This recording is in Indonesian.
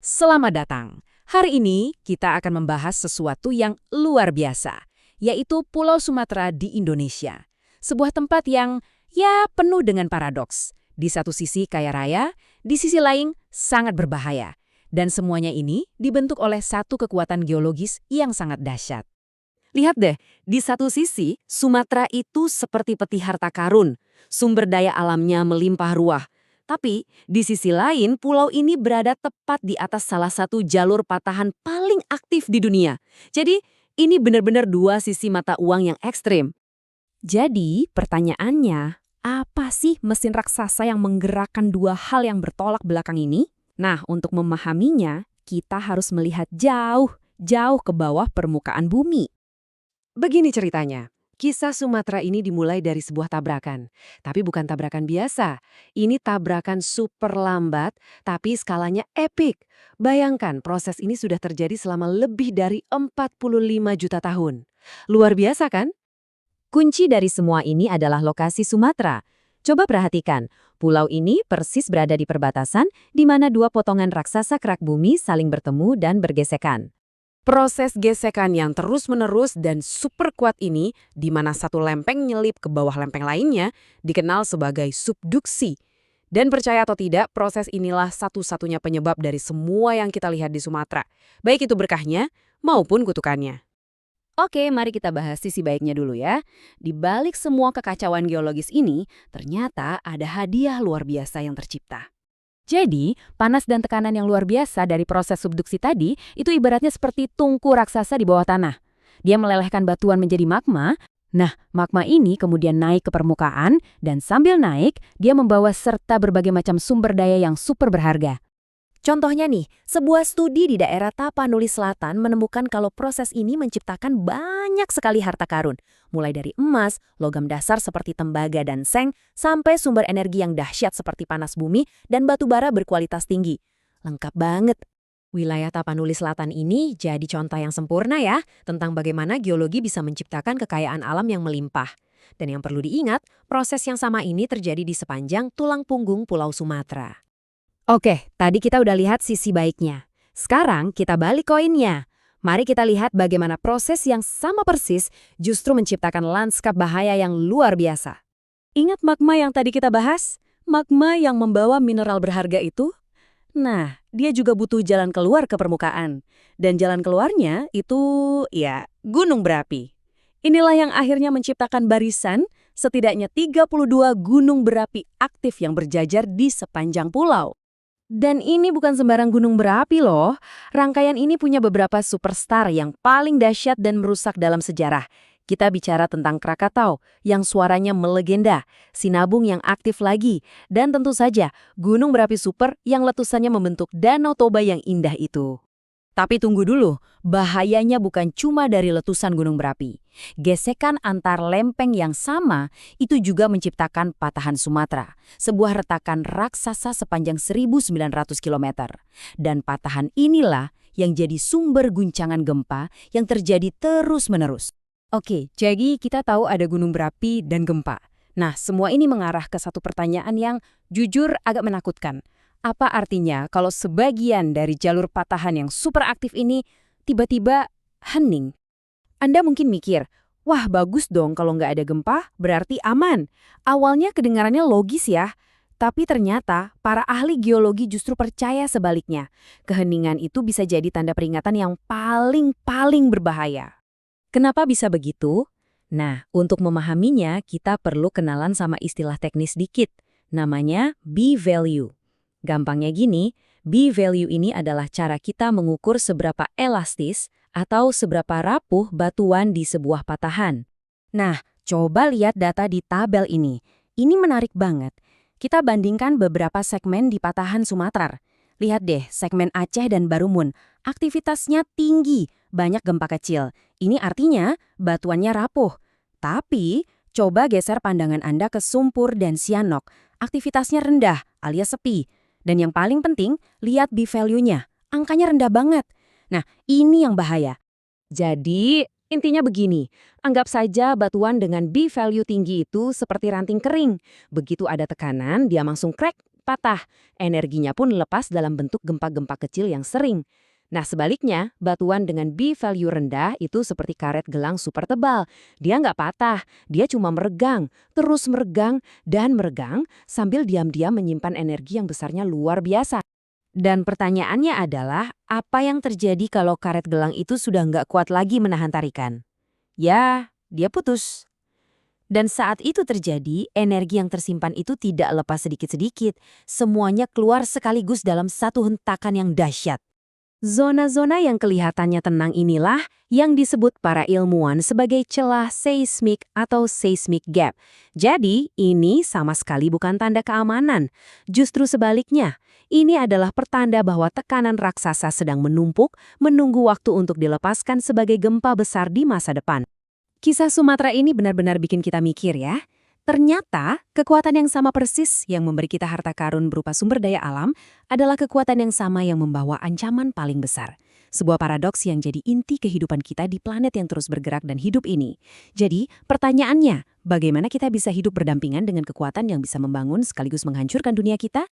Selamat datang. Hari ini kita akan membahas sesuatu yang luar biasa, yaitu Pulau Sumatera di Indonesia. Sebuah tempat yang penuh dengan paradoks. Di satu sisi kaya raya, di sisi lain sangat berbahaya. Dan semuanya ini dibentuk oleh satu kekuatan geologis yang sangat dahsyat. Lihat deh, di satu sisi, Sumatera itu seperti peti harta karun. Sumber daya alamnya melimpah ruah. Tapi, di sisi lain, pulau ini berada tepat di atas salah satu jalur patahan paling aktif di dunia. Jadi, ini benar-benar dua sisi mata uang yang ekstrim. Jadi, pertanyaannya, apa sih mesin raksasa yang menggerakkan dua hal yang bertolak belakang ini? Nah, untuk memahaminya, kita harus melihat jauh ke bawah permukaan bumi. Begini ceritanya. Kisah Sumatera ini dimulai dari sebuah tabrakan. Tapi bukan tabrakan biasa. Ini tabrakan super lambat, tapi skalanya epik. Bayangkan, proses ini sudah terjadi selama lebih dari 45 juta tahun. Luar biasa kan? Kunci dari semua ini adalah lokasi Sumatera. Coba perhatikan, pulau ini persis berada di perbatasan di mana dua potongan raksasa kerak bumi saling bertemu dan bergesekan. Proses gesekan yang terus-menerus dan super kuat ini, di mana satu lempeng nyelip ke bawah lempeng lainnya, dikenal sebagai subduksi. Dan percaya atau tidak, proses inilah satu-satunya penyebab dari semua yang kita lihat di Sumatera, baik itu berkahnya maupun kutukannya. Oke, mari kita bahas sisi baiknya dulu ya. Di balik semua kekacauan geologis ini, ternyata ada hadiah luar biasa yang tercipta. Jadi, panas dan tekanan yang luar biasa dari proses subduksi tadi itu ibaratnya seperti tungku raksasa di bawah tanah. Dia melelehkan batuan menjadi magma. Nah, magma ini kemudian naik ke permukaan dan sambil naik, dia membawa serta berbagai macam sumber daya yang super berharga. Contohnya nih, sebuah studi di daerah Tapanuli Selatan menemukan kalau proses ini menciptakan banyak sekali harta karun, mulai dari emas, logam dasar seperti tembaga dan seng, sampai sumber energi yang dahsyat seperti panas bumi dan batu bara berkualitas tinggi. Lengkap banget. Wilayah Tapanuli Selatan ini jadi contoh yang sempurna ya, tentang bagaimana geologi bisa menciptakan kekayaan alam yang melimpah. Dan yang perlu diingat, proses yang sama ini terjadi di sepanjang tulang punggung Pulau Sumatera. Oke, tadi kita udah lihat sisi baiknya. Sekarang kita balik koinnya. Mari kita lihat bagaimana proses yang sama persis justru menciptakan lanskap bahaya yang luar biasa. Ingat magma yang tadi kita bahas? Magma yang membawa mineral berharga itu? Nah, dia juga butuh jalan keluar ke permukaan. Dan jalan keluarnya itu, gunung berapi. Inilah yang akhirnya menciptakan barisan setidaknya 32 gunung berapi aktif yang berjajar di sepanjang pulau. Dan ini bukan sembarang gunung berapi loh. Rangkaian ini punya beberapa superstar yang paling dahsyat dan merusak dalam sejarah. Kita bicara tentang Krakatau yang suaranya melegenda, Sinabung yang aktif lagi, dan tentu saja gunung berapi super yang letusannya membentuk Danau Toba yang indah itu. Tapi tunggu dulu, bahayanya bukan cuma dari letusan gunung berapi. Gesekan antar lempeng yang sama itu juga menciptakan patahan Sumatera, sebuah retakan raksasa sepanjang 1.900 km. Dan patahan inilah yang jadi sumber guncangan gempa yang terjadi terus-menerus. Oke, jadi kita tahu ada gunung berapi dan gempa. Nah, semua ini mengarah ke satu pertanyaan yang jujur agak menakutkan. Apa artinya kalau sebagian dari jalur patahan yang super aktif ini tiba-tiba hening? Anda mungkin mikir, wah bagus dong kalau nggak ada gempa, berarti aman. Awalnya kedengarannya logis ya, tapi ternyata para ahli geologi justru percaya sebaliknya. Keheningan itu bisa jadi tanda peringatan yang paling berbahaya. Kenapa bisa begitu? Nah, untuk memahaminya kita perlu kenalan sama istilah teknis dikit, namanya B-value. Gampangnya gini, B-value ini adalah cara kita mengukur seberapa elastis atau seberapa rapuh batuan di sebuah patahan. Nah, coba lihat data di tabel ini. Ini menarik banget. Kita bandingkan beberapa segmen di patahan Sumatera. Lihat deh, segmen Aceh dan Barumun. Aktivitasnya tinggi, banyak gempa kecil. Ini artinya batuannya rapuh. Tapi, coba geser pandangan Anda ke Sumpur dan Sianok. Aktivitasnya rendah alias sepi. Dan yang paling penting, lihat B-value-nya. Angkanya rendah banget. Nah, ini yang bahaya. Jadi, intinya begini. Anggap saja batuan dengan B-value tinggi itu seperti ranting kering. Begitu ada tekanan, dia langsung crack, patah. Energinya pun lepas dalam bentuk gempa-gempa kecil yang sering. Nah sebaliknya, batuan dengan B-value rendah itu seperti karet gelang super tebal. Dia nggak patah, dia cuma meregang, terus meregang, dan meregang sambil diam-diam menyimpan energi yang besarnya luar biasa. Dan pertanyaannya adalah, apa yang terjadi kalau karet gelang itu sudah nggak kuat lagi menahan tarikan? Ya, dia putus. Dan saat itu terjadi, energi yang tersimpan itu tidak lepas sedikit-sedikit. Semuanya keluar sekaligus dalam satu hentakan yang dahsyat. Zona-zona yang kelihatannya tenang inilah yang disebut para ilmuwan sebagai celah seismik atau seismic gap. Jadi, ini sama sekali bukan tanda keamanan. Justru sebaliknya, ini adalah pertanda bahwa tekanan raksasa sedang menumpuk, menunggu waktu untuk dilepaskan sebagai gempa besar di masa depan. Kisah Sumatera ini benar-benar bikin kita mikir ya. Ternyata, kekuatan yang sama persis yang memberi kita harta karun berupa sumber daya alam adalah kekuatan yang sama yang membawa ancaman paling besar. Sebuah paradoks yang jadi inti kehidupan kita di planet yang terus bergerak dan hidup ini. Jadi, pertanyaannya, bagaimana kita bisa hidup berdampingan dengan kekuatan yang bisa membangun sekaligus menghancurkan dunia kita?